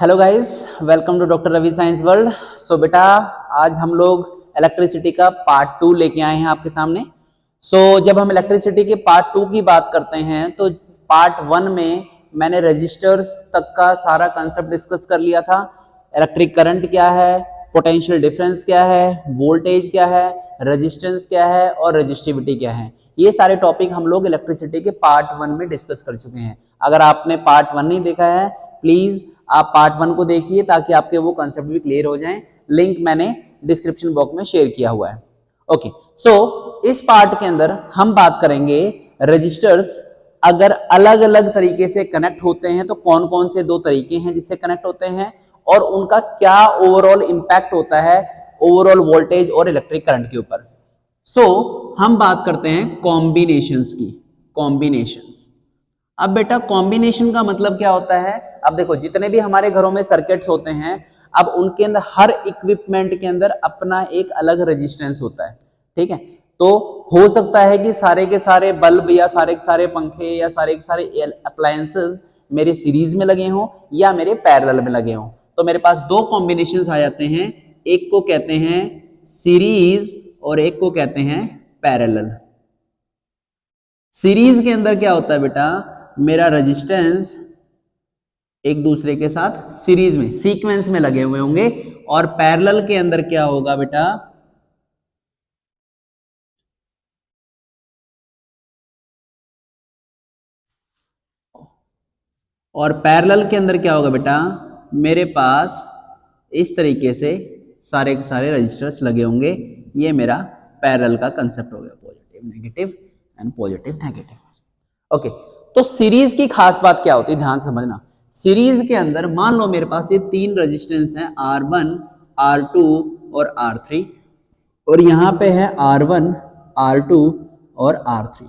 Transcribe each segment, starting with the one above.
Hello guys, welcome to doctor Ravi science world. So बेटा, आज हम लोग इलेक्ट्रिसिटी का पार्ट 2 लेके आए हैं आपके सामने। जब हम इलेक्ट्रिसिटी के पार्ट 2 की बात करते हैं तो पार्ट 1 में मैंने रजिस्टर्स तक का सारा कंसेप्ट डिस्कस कर लिया था। इलेक्ट्रिक करंट क्या है, पोटेंशियल डिफरेंस क्या है, वोल्टेज क्या है, रेजिस्टेंस क्या है और रजिस्टिविटी क्या है। ये सारे टॉपिक हम लोग इलेक्ट्रिसिटी के पार्ट 1 में डिस्कस कर चुके हैं। अगर आपने पार्ट 1 नहीं देखा है, प्लीज आप पार्ट 1 को देखिए ताकि आपके वो कंसेप्ट भी क्लियर हो जाएं। लिंक मैंने डिस्क्रिप्शन बॉक्स में शेयर किया हुआ है। ओके, इस पार्ट के अंदर हम बात करेंगे रजिस्टर्स अगर अलग अलग तरीके से कनेक्ट होते हैं तो कौन कौन से दो तरीके हैं जिससे कनेक्ट होते हैं और उनका क्या ओवरऑल इंपैक्ट होता है ओवरऑल वोल्टेज और इलेक्ट्रिक करंट के ऊपर। हम बात करते हैं कॉम्बिनेशंस की। कॉम्बिनेशंस, अब बेटा कॉम्बिनेशन का मतलब क्या होता है। अब देखो, जितने भी हमारे घरों में सर्किट्स होते हैं, अब उनके अंदर हर इक्विपमेंट के अंदर अपना एक अलग रेजिस्टेंस होता है। ठीक है, तो हो सकता है कि सारे के सारे बल्ब या सारे के सारे पंखे या सारे के सारे अप्लायंसेस मेरे सीरीज में लगे हों या मेरे पैरेलल में लगे हों। तो मेरे पास दो कॉम्बिनेशंस आ जाते हैं, एक को कहते हैं सीरीज और एक को कहते हैं पैरेलल। सीरीज के अंदर क्या होता है बेटा, मेरा रेजिस्टेंस एक दूसरे के साथ सीरीज में सीक्वेंस में लगे हुए होंगे। और पैरेलल के अंदर क्या होगा बेटा, और पैरेलल के अंदर क्या होगा बेटा, मेरे पास इस तरीके से सारे के सारे रजिस्टर्स लगे होंगे। ये मेरा पैरेलल का कंसेप्ट हो गया, positive negative and positive negative. Okay, तो सीरीज की खास बात क्या होती है, ध्यान समझना। सीरीज के अंदर मान लो मेरे पास ये तीन रेजिस्टेंस हैं, R1, R2 और R3, और यहां पे है R1, R2 और R3।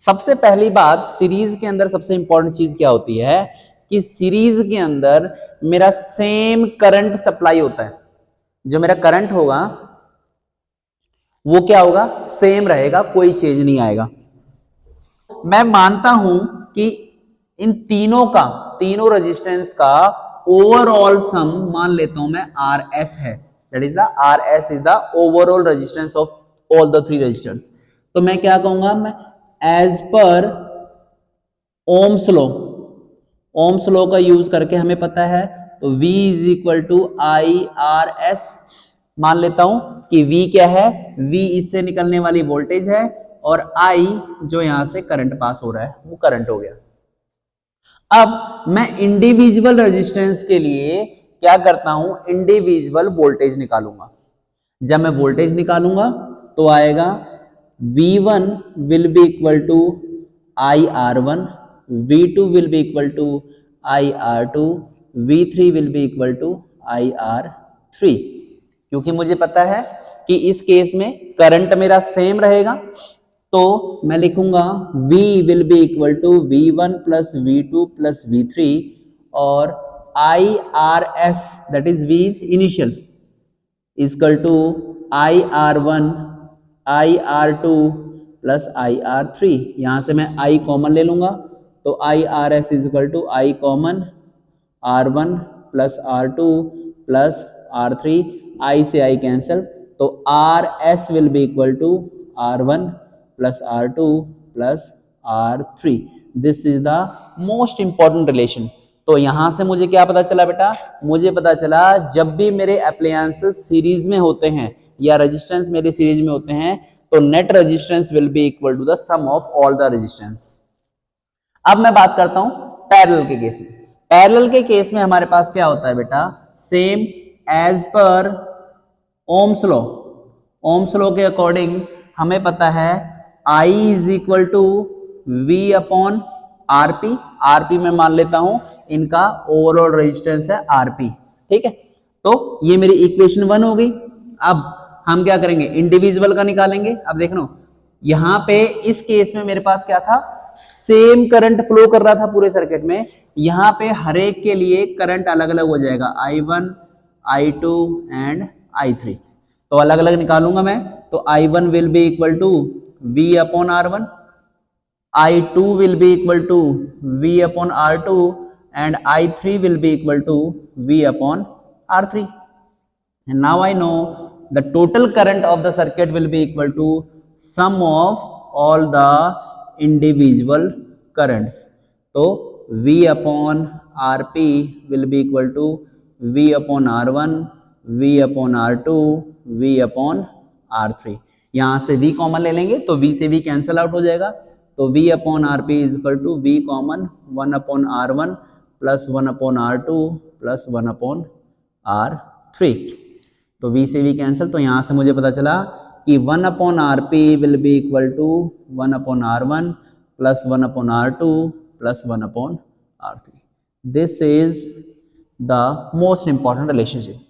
सबसे पहली बात, सीरीज के अंदर सबसे इंपॉर्टेंट चीज क्या होती है कि सीरीज के अंदर मेरा सेम करंट सप्लाई होता है। जो मेरा करंट होगा वो क्या होगा, सेम रहेगा, कोई चेंज नहीं आएगा। मैं मानता हूं कि इन तीनों रेजिस्टेंस का ओवरऑल सम मान लेता हूं मैं RS है। That is the RS is the overall resistance of all the three resistors. तो मैं क्या कहूंगा, मैं as per Ohm's law, Ohm's law का यूज करके हमें पता है तो V is equal to IRS। मान लेता हूं कि V क्या है, V इससे निकलने वाली वोल्टेज है और I जो यहां से करंट पास हो रहा है वो करंट हो गया। अब मैं इंडिविजुअल रेजिस्टेंस के लिए क्या करता हूं, इंडिविजुअल वोल्टेज निकालूंगा। जब मैं वोल्टेज निकालूंगा तो आएगा V1 will be equal to IR1, V2 will be equal to IR2, V3 will be equal to IR3। क्योंकि मुझे पता है कि इस केस में करंट मेरा सेम रहेगा, तो मैं लिखूंगा V will be equal to V1 plus V2 plus V3 और IRS that is V is initial equal to IR1 IR2 plus IR3। यहां से मैं I कॉमन ले लूंगा तो IRS is equal to I common R1 plus R2 plus R3, I से I cancel, तो RS will be equal to R1 plus R2 plus R3। This is the most important relation. तो यहां से मुझे क्या पता चला बेटा, मुझे पता चला जब भी मेरे अप्लायंसेस सीरीज में होते हैं या रेजिस्टेंस मेरे सीरीज में होते हैं तो net resistance will be equal to the sum of all the resistance. अब मैं बात करता हूं पैरेलल के केस में। पैरेलल के केस में हमारे पास क्या होता है बेटा, same as per Ohm's law. Ohm's law के अकॉर्डिंग हमें पता है I is equal to V upon RP। RP में मान लेता हूं इनका ओवरऑल रेजिस्टेंस है RP। ठीक है, तो ये मेरी इक्वेशन 1 हो गई। अब हम क्या करेंगे, इंडिविजुअल का निकालेंगे। अब देखो यहां पे इस केस में मेरे पास क्या था, सेम करंट फ्लो कर रहा था पूरे सर्किट में। यहां पे हर एक के लिए करंट अलग अलग हो जाएगा, I1, I2 एंड I3। तो अलग अलग निकालूंगा मैं, तो I1 will be equal to V upon R1, I2 will be equal to V upon R2 and I3 will be equal to V upon R3. And now I know the total current of the circuit will be equal to sum of all the individual currents. तो V upon Rp will be equal to V upon R1, V upon R2, V upon R3. यहाँ से V common ले लेंगे तो V से V cancel out हो जाएगा, तो V upon Rp is equal to V common 1 upon R1 plus 1 upon R2 plus 1 upon R3. तो V से V कैंसिल, तो यहाँ से मुझे पता चला कि 1 upon Rp will be equal to 1 upon R1 plus 1 upon R2 plus 1 upon R3. This is the most important relationship.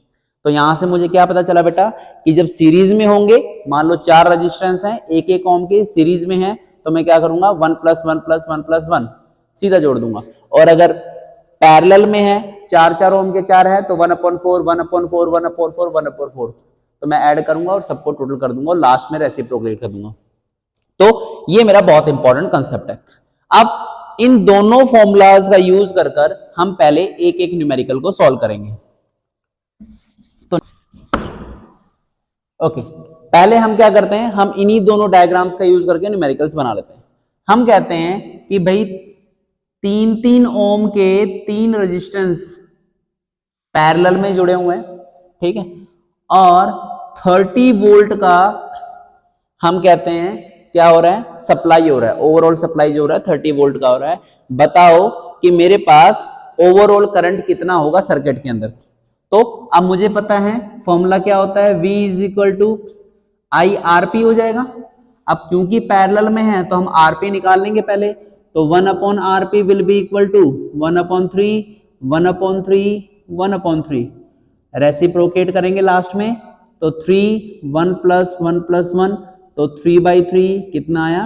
तो यहां से मुझे क्या पता चला बेटा कि जब सीरीज में होंगे, मान लो 4 रेजिस्टेंस हैं, एक ओम के सीरीज में है, तो मैं क्या करूंगा 1 प्लस 1 प्लस 1 प्लस 1 सीधा जोड़ दूंगा. और अगर पैरेलल में है, 4 ओम के 4 है, तो 1/4 1/4 1/4 1/4, तो मैं ऐड करूंगा और सबको टोटल कर दूंगा और लास्ट में रेसिप्रोकेट कर दूंगा. तो ये मेरा बहुत इंपॉर्टेंट कंसेप्ट है. अब इन दोनों फॉर्मूलाज का यूज कर हम पहले एक एक न्यूमेरिकल को सॉल्व करेंगे. ओके, पहले हम क्या करते हैं, हम इन्हीं दोनों डायग्राम्स का यूज करके न्यूमेरिकल्स बना लेते हैं. हम कहते हैं कि भाई 3 ओम के 3 रेजिस्टेंस पैरेलल में जुड़े हुए हैं, ठीक है, और 30 वोल्ट का हम कहते हैं क्या हो रहा है, सप्लाई हो रहा है, ओवरऑल सप्लाई जो हो रहा है 30 वोल्ट का हो रहा है. बताओ कि मेरे पास ओवरऑल करंट कितना होगा सर्किट के अंदर. तो अब मुझे पता है फॉर्मूला क्या होता है, V is equal to I R P हो जाएगा. अब क्योंकि पैरेलल में है तो हम आरपी निकाल लेंगे पहले, तो 1 upon R P will be equal to 1/3 1/3 1/3. Reciprocate करेंगे लास्ट में, तो 3 1 प्लस 1 प्लस 1, तो 3/3 कितना आया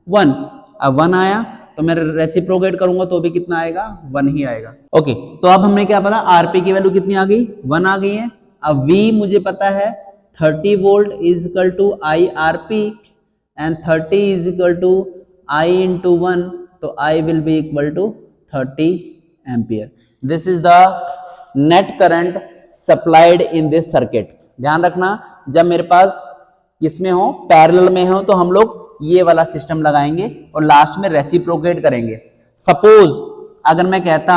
1. अब 1 आया तो मैं रेसिप्रोकेट करूंगा तो भी कितना आएगा 1 ही आएगा. ओके, तो अब हमने क्या पता, आरपी की वैल्यू कितनी आ गई 1 आ गई है. अब V मुझे पता है 30 volt is equal to I R P and 30 is equal to I into 1, तो I will be equal to 30 ampere. This is the net current supplied in this circuit. ध्यान रखना, जब मेरे पास किसमें हो, पैरेलल में हो, तो हम लोग ये वाला सिस्टम लगाएंगे और लास्ट में रेसिप्रोकेट करेंगे. सपोज अगर मैं कहता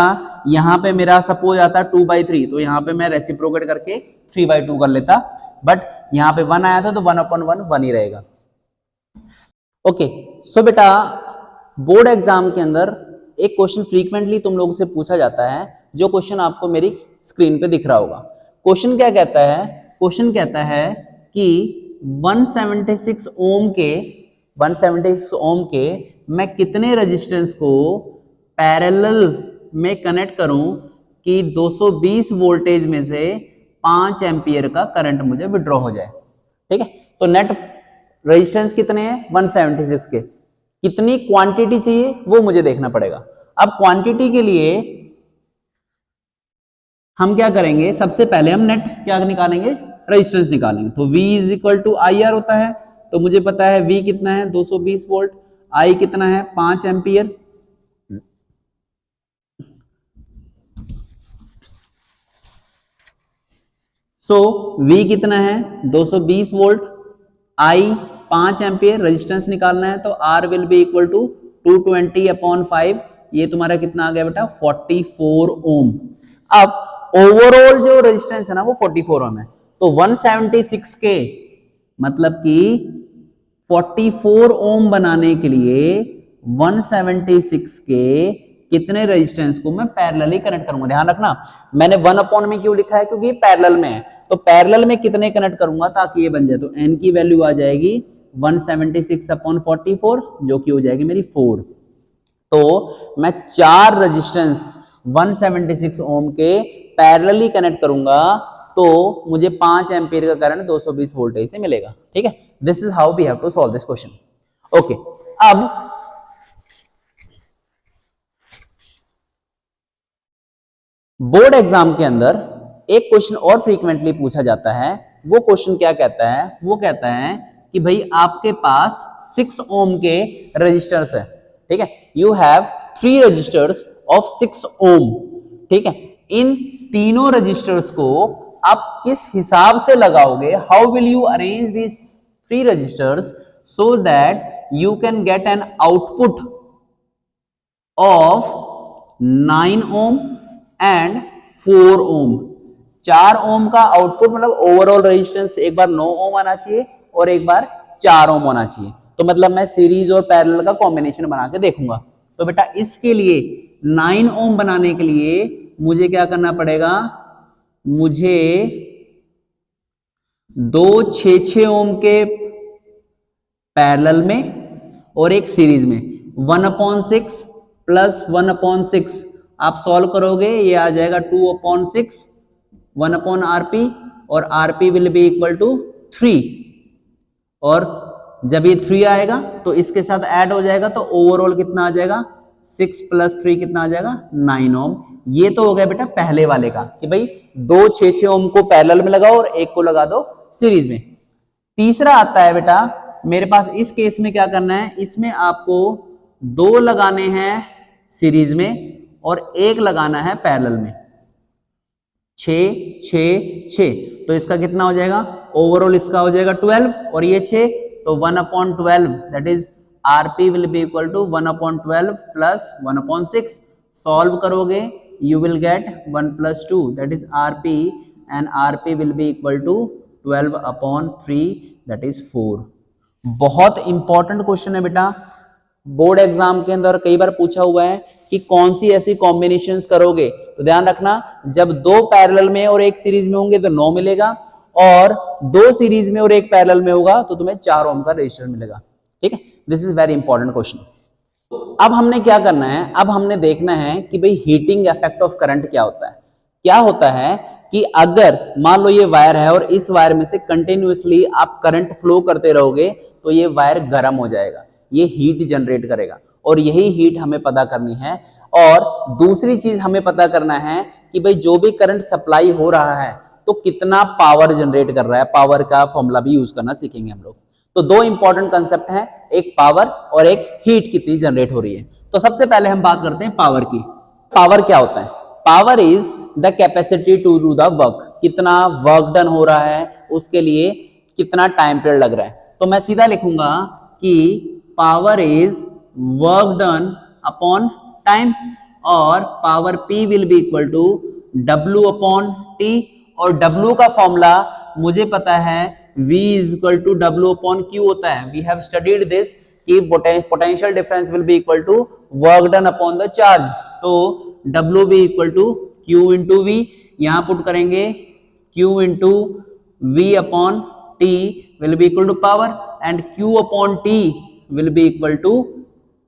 यहां पे मेरा सपोज आता 2/3, तो यहां पे मैं रेसिप्रोकेट करके 3/2 कर लेता, बट यहां पे 1 आया था तो 1/1 1 ही रहेगा. ओके, सो बेटा बोर्ड एग्जाम के अंदर एक क्वेश्चन फ्रीक्वेंटली तुम लोगों से पूछा जाता है, जो क्वेश्चन आपको मेरी स्क्रीन पे दिख रहा होगा. क्वेश्चन क्या कहता है, क्वेश्चन कहता है कि 176 ओम के मैं कितने रेजिस्टेंस को पैरेलल में कनेक्ट करूं कि 220 वोल्टेज में से 5 एम्पियर का करंट मुझे विड्रॉ हो जाए. ठीक है, तो नेट रेजिस्टेंस कितने हैं 176 के, कितनी क्वांटिटी चाहिए वो मुझे देखना पड़ेगा. अब क्वांटिटी के लिए हम क्या करेंगे, सबसे पहले हम नेट क्या निकालेंगे, रेजिस्टेंस निकालेंगे. तो V is equal to I R होता है, तो मुझे पता है V कितना है 220 वोल्ट, I कितना है 5 एम्पियर. सो V कितना है 220 वोल्ट, I 5 एम्पियर, रेजिस्टेंस निकालना है, तो R will be equal to 220/5. ये तुम्हारा कितना आ गया बेटा 44 ओम. अब ओवरऑल जो रेजिस्टेंस है ना वो 44 ओम है, तो 176 के मतलब कि 44 ओम बनाने के लिए 176 के कितने रेजिस्टेंस को मैं पैरेलली कनेक्ट करूंगा. ध्यान रखना, मैंने 1 अपॉन में क्यों लिखा है, क्योंकि ये पैरेलल में है, तो पैरेलल में कितने कनेक्ट करूंगा ताकि ये बन जाए. तो n की वैल्यू आ जाएगी 176/44, जो कि हो जाएगी मेरी 4. तो मैं 4 रेजिस्टेंस 176 ओम के पैरेलली कनेक्ट करूंगा तो मुझे 5 एम्पीयर का करंट 220 वोल्टेज से मिलेगा. ठीक है, this is how we have to solve this question. Okay, अब बोर्ड एग्जाम के अंदर एक क्वेश्चन और फ्रीक्वेंटली पूछा जाता है. वो क्वेश्चन क्या कहता है, वो कहता है कि भाई आपके पास 6 ओम के रेजिस्टर्स है. ठीक है, यू हैव 3 रजिस्टर्स ऑफ 6 ओम। ठीक है, इन तीनों रजिस्टर्स को आप किस हिसाब से लगाओगे, how will you arrange these 3 resistors so that you can get an output of 9 ohm and 4 ohm. 4 ohm का आउटपुट मतलब ओवरऑल रेजिस्टेंस एक बार 9 ओम आना चाहिए और एक बार 4 ओम होना चाहिए। तो मतलब मैं सीरीज और पैरेलल का कॉम्बिनेशन बना के देखूंगा। तो बेटा इसके लिए 9 ओम बनाने के लिए मुझे क्या करना पड़ेगा, मुझे 2 6 ओम के पैरेलल में और एक सीरीज में 1/6 प्लस 1/6 आप सॉल्व करोगे, ये आ जाएगा 2/6 1/rp और rp will be equal to 3। और जब ये 3 आएगा तो इसके साथ ऐड हो जाएगा, तो ओवरऑल कितना आ जाएगा, 6 + 3 कितना आ जाएगा, 9 ओम। ये तो हो गया बेटा पहले वाले का कि भाई 2 6 ओम को पैरेलल में लगाओ और एक को लगा दो सीरीज में। तीसरा आता है बेटा मेरे पास, इस केस में क्या करना है, इसमें आपको 2 लगाने हैं सीरीज में और 1 लगाना है पैरेलल में। 6 6 6 तो इसका कितना हो जाएगा, ओवरऑल इसका हो जाएगा 12 और ये 6 तो 1/12 that is rp will be equal to 1/12 plus 1/6। Solve करोगे you will get 1 + 2 that is rp and rp will be equal to 12/3 that is 4। बहुत इंपॉर्टेंट क्वेश्चन है बेटा, बोर्ड एग्जाम के अंदर कई बार पूछा हुआ है कि कौन सी ऐसी कॉम्बिनेशंस करोगे। तो ध्यान रखना, जब 2 पैरेलल में और 1 सीरीज में होंगे तो 9 मिलेगा, और 2 सीरीज में और 1 पैरेलल में होगा तो तुम्हें 4 ओम का रेजिस्टर मिलेगा। ठीक है, this is very important question. अब हमने क्या करना है, अब हमने देखना है कि भाई हीटिंग इफेक्ट ऑफ करंट क्या होता है। क्या होता है कि अगर मान लो ये वायर है और इस वायर में से कंटिन्यूअसली आप करंट फ्लो करते रहोगे तो ये वायर गर्म हो जाएगा, ये हीट जनरेट करेगा, और यही हीट हमें पता करनी है। और दूसरी चीज हमें पता करना है कि भाई जो भी करंट सप्लाई हो रहा है तो कितना पावर जनरेट कर रहा है, पावर का फॉर्मूला भी यूज करना सीखेंगे हम लोग। तो 2 इंपॉर्टेंट कंसेप्ट हैं, एक पावर और एक हीट कितनी जनरेट हो रही है। तो सबसे पहले हम बात करते हैं पावर की। पावर क्या होता है, power is the capacity to do the work, कितना वर्क डन हो रहा है उसके लिए कितना टाइम पीरियड लग रहा है। तो मैं सीधा लिखूंगा कि power is work done upon time, और power P will be equal to W/T, और W का फॉर्मूला मुझे पता है V is equal to W/Q होता है। वी हैव स्टडीड दिस कि potential difference will be equal to work done upon the charge. तो W be equal to Q into V, यहां पुट करेंगे Q into V/T will be equal to power and Q/T will be equal to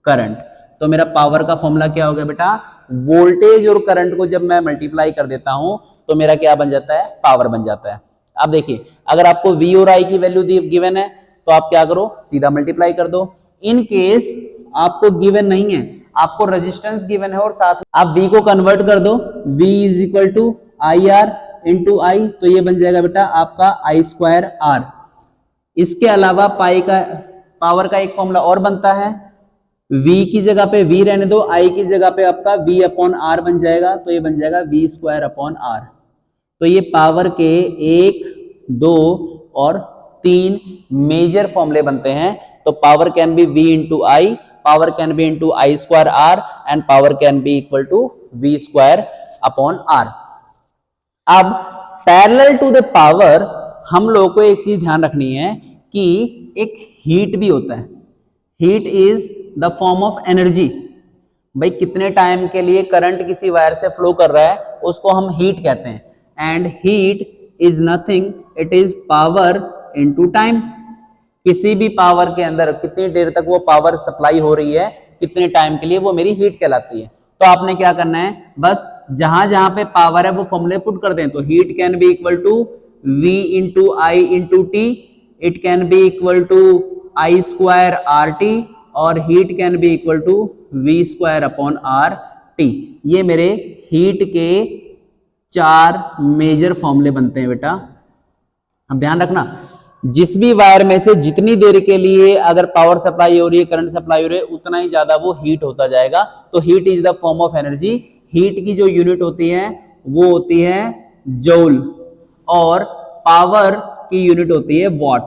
current. तो मेरा power का formula क्या हो गया बेटा, वोल्टेज और करंट को जब मैं मल्टीप्लाई कर देता हूं तो मेरा क्या बन जाता है, पावर बन जाता है। अब देखिए अगर आपको V और I की वैल्यू गिवन है तो आप क्या करो, सीधा मल्टीप्लाई कर दो। इन केस आपको गिवन नहीं है, आपको रेजिस्टेंस गिवन है और साथ में आप V को कन्वर्ट कर दो, V is equal to IR into I, तो ये बन जाएगा बेटा आपका I²R। इसके अलावा पाई का पावर का एक फॉर्मूला और बनता है, V की जगह पे V रहने दो, I की जगह पे आपका V/R बन जाएगा, तो ये बन जाएगा V²/R। तो ये पावर के 1 2 और 3 मेजर फॉर्मूले बनते हैं। तो power can be V into I, power can be into I²R and power can be equal to V²/R। अब पैरेलल टू द पावर हम लोगों को एक चीज ध्यान रखनी है कि एक हीट भी होता है। Heat is the form of energy. भाई कितने टाइम के लिए करंट किसी वायर से फ्लो कर रहा है उसको हम हीट कहते हैं, and heat is nothing, it is power into time. किसी भी पावर के अंदर कितनी देर तक वो पावर सप्लाई हो रही है, कितने टाइम के लिए, वो मेरी हीट कहलाती है। तो आपने क्या करना है, बस जहां जहां पे पावर है वो फॉर्मूले पुट कर दें। तो heat can be equal to V into I into T, it can be equal to I²RT, और heat can be equal to V²/RT। ये मेरे हीट के 4 मेजर फॉर्मूले बनते हैं बेटा। अब ध्यान रखना, जिस भी वायर में से जितनी देर के लिए अगर पावर सप्लाई हो रही है, करंट सप्लाई हो रही है, उतना ही ज्यादा वो हीट होता जाएगा। तो heat is the form of energy. Heat की जो यूनिट होती है वो होती है जूल, और पावर की यूनिट होती है वॉट।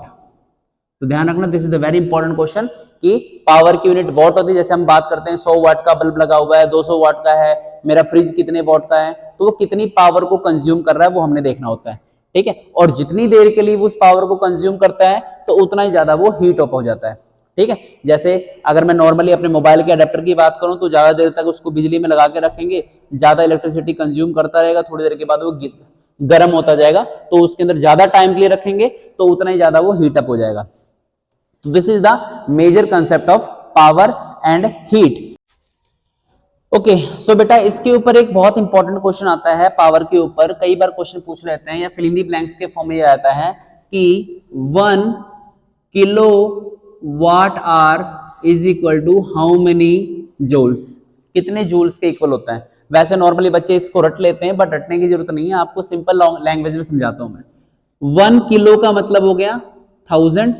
तो ध्यान रखना, this is the very important question कि पावर की यूनिट वॉट होती है। जैसे हम बात करते हैं 100 वाट का बल्ब लगा हुआ है, 200 वाट का है, मेरा फ्रिज कितने वॉट का है, तो वो कितनी पावर को कंज्यूम कर रहा है वो हमने देखना होता है, ठीक है। और जितनी देर के लिए वो उस पावर को कंज्यूम करता है तो उतना ही ज्यादा वो हीट अप हो जाता है, ठीक है। जैसे अगर मैं नॉर्मली अपने मोबाइल के अडेप्टर की बात करूं तो ज्यादा देर तक उसको बिजली में लगा के रखेंगे, ज्यादा इलेक्ट्रिसिटी कंज्यूम करता रहेगा, थोड़ी देर के बाद वो गर्म होता जाएगा, तो उसके अंदर ज्यादा टाइम के लिए रखेंगे तो उतना ही ज्यादा वो हीट अप हो जाएगा। तो this is the major concept of power and heat. Okay, so बेटा इसके ऊपर एक बहुत इंपॉर्टेंट क्वेश्चन आता है पावर के ऊपर। कई बार क्वेश्चन पूछ लेते हैं या फिल इन द ब्लैंक्स के फॉर्म में आता है कि 1 kilowatt hour is equal to how many joules, कितने जूल्स के इक्वल होता है। वैसे नॉर्मली बच्चे इसको रट लेते हैं, बट रटने की जरूरत नहीं है, आपको सिंपल लैंग्वेज में समझाता हूं मैं। 1 किलो का मतलब हो गया 1000,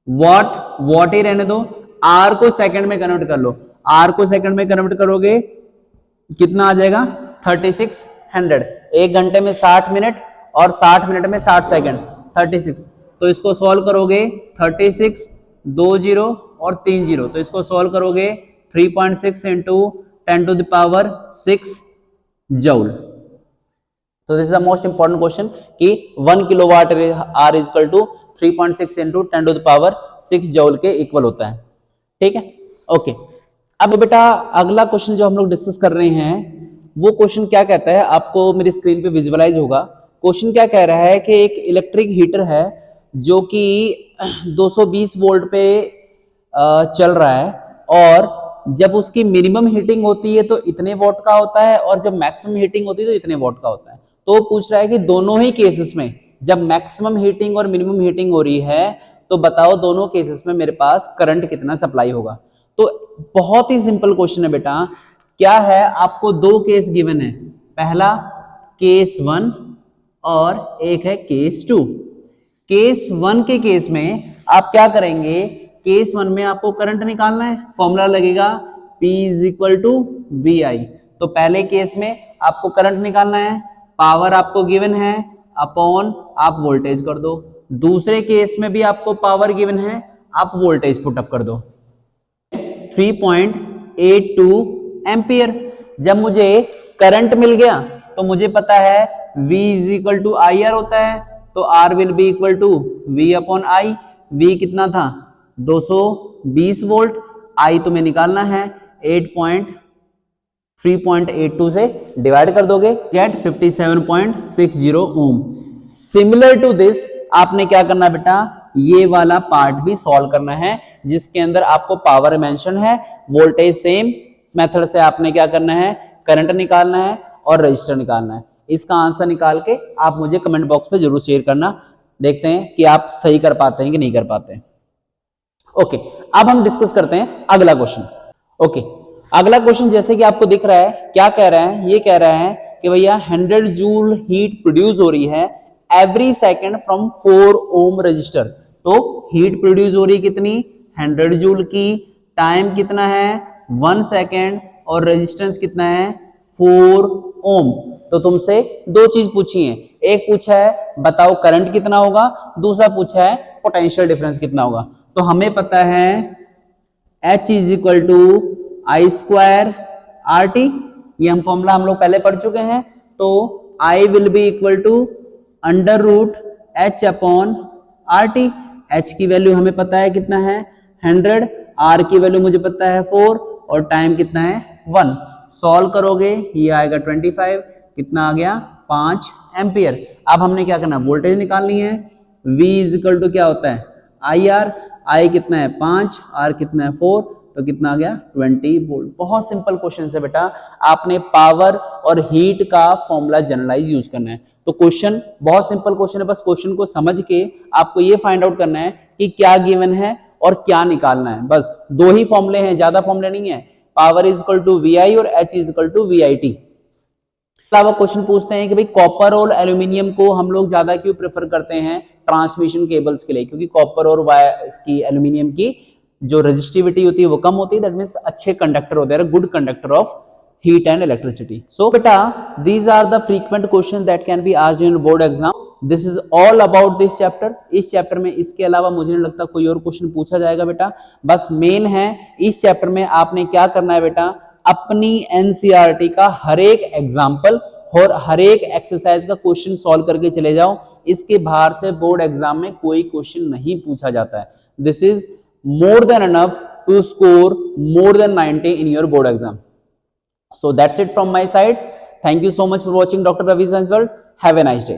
वॉट ही रहने दो, आर को सेकंड में कन्वर्ट कर लो, आर को सेकंड में कन्वर्ट करोगे कितना आ जाएगा 3600। एक घंटे में 60 मिनट और 60 मिनट में 60 सेकंड 36। तो इसको सॉल्व करोगे 36 2 0 और 3 0, तो इसको सॉल्व करोगे 3.6 into 10 to the power 6 joule. तो this is the most important question कि 1 kilowatt hour is equal to 3.6 into 10 to the power 6 joule के इक्वल होता है, ठीक है। ओके, अब बेटा अगला क्वेश्चन जो हम लोग डिस्कस कर रहे हैं वो क्वेश्चन क्या कहता है, आपको मेरी स्क्रीन पे विजुअलाइज होगा। क्वेश्चन क्या कह रहा है कि एक इलेक्ट्रिक हीटर है जो कि 220 वोल्ट पे चल रहा है, और जब उसकी मिनिमम हीटिंग होती है तो इतने वोल्ट का होता है, और जब मैक्सिमम हीटिंग होती है तो इतने वोल्ट का होता है। तो पूछ रहा है कि दोनों ही केसेस में जब मैक्सिमम हीटिंग और मिनिमम हीटिंग हो रही है तो बताओ दोनों केसेस में मेरे पास करंट कितना सप्लाई होगा। तो बहुत ही सिंपल क्वेश्चन है बेटा। क्या है, आपको दो केस गिवन है, पहला केस 1 और एक है केस 2। केस 1 के केस में आप क्या करेंगे, केस 1 में आपको करंट निकालना है, फॉर्मूला लगेगा P is equal to VI। तो पहले केस में आपको करंट निकालना है, पावर आपको गिवन है, अपॉन आप वोल्टेज कर दो। दूसरे केस में भी आपको पावर गिवन है, आप वोल्टेज पुट अप कर दो 3.82 एम्पियर। जब मुझे करंट मिल गया तो मुझे पता है V is equal to IR होता है, तो R will be equal to V upon I। V कितना था 220 वोल्ट, I तुम्हें निकालना है 3.82 से डिवाइड कर दोगे, get 57.60 ohm. Similar to this आपने क्या करना बेटा, ये वाला पार्ट भी सॉल्व करना है जिसके अंदर आपको पावर मेंशन है, वोल्टेज सेम मेथड से आपने क्या करना है, करंट निकालना है और रजिस्टर निकालना है। इसका आंसर निकाल के आप मुझे कमेंट बॉक्स में जरूर शेयर करना, देखते हैं कि आप सही कर पाते हैं कि नहीं कर पाते हैं। ओके, अब हम डिस्कस करते हैं अगला क्वेश्चन। ओके, अगला क्वेश्चन जैसे कि आपको दिख रहा है, क्या कह रहा है, ये कह रहा है कि भैया 100 जूल हीट प्रोड्यूस हो रही है every second from 4 ohm resistor. तो हीट प्रोड्यूस हो रही है कितनी, 100 जूल की, टाइम कितना है 1 सेकेंड, और रेजिस्टेंस कितना है 4 ओम। तो तुमसे दो चीज पूछी है, एक पूछा है बताओ करंट कितना होगा, दूसरा पूछा है पोटेंशियल डिफरेंस कितना होगा। तो हमें पता है H is equal to I square R T, ये हम फॉर्मूला हम लोग पहले पढ़ चुके हैं। तो I will be equal to under root H upon R T. H की वैल्यू हमें पता है कितना है 100, R की वैल्यू मुझे पता है 4, और टाइम कितना है 1। सॉल्व करोगे ये आएगा 25, कितना आ गया 5 एम्पियर। अब हमने क्या करना है, वोल्टेज निकालनी है। V इज इक्वल टू क्या होता है IR, I कितना है 5, R कितना है 4, तो कितना आ गया 20 वोल्ट। बहुत सिंपल क्वेश्चन है बेटा, आपने पावर और हीट का फॉर्मूला जनरलाइज यूज करना है। तो क्वेश्चन बहुत सिंपल क्वेश्चन है, बस क्वेश्चन को समझ के आपको ये फाइंड आउट करना है कि क्या गिवन है और क्या निकालना है। बस दो ही फॉर्मूले हैं, ज्यादा फॉर्मूले नहीं है, power is equal to VI और H is equal to VIT। अलावा क्वेश्चन पूछते हैं कि भाई कॉपर और एल्यूमिनियम को हम लोग ज्यादा क्यों प्रेफर करते हैं, ट्रांसमिशन केबल्स के लिए, क्योंकि कॉपर और वायर इसकी एल्यूमिनियम की जो रेजिस्टिविटी होती है वो कम होती है, दैट मींस अच्छे कंडक्टर होते हैं, good conductor of heat and electricity. So beta, these are the frequent questions that can be asked in board exam. This is all about this chapter. इस चैप्टर में इसके अलावा मुझे नहीं लगता कोई और क्वेश्चन पूछा जाएगा बेटा. बस मेन है इस चैप्टर में आपने क्या करना है बेटा, अपनी एनसीईआरटी का हर एक एग्जाम्पल और हर एक एक्सरसाइज का क्वेश्चन सॉल्व करके चले जाओ. इसके बाहर से बोर्ड एग्जाम में कोई क्वेश्चन नहीं पूछा जाता है. This is more than enough to score more than 90 in your board exam. So that's it from my side. Thank you so much for watching Dr. Ravi Science World. Have a nice day.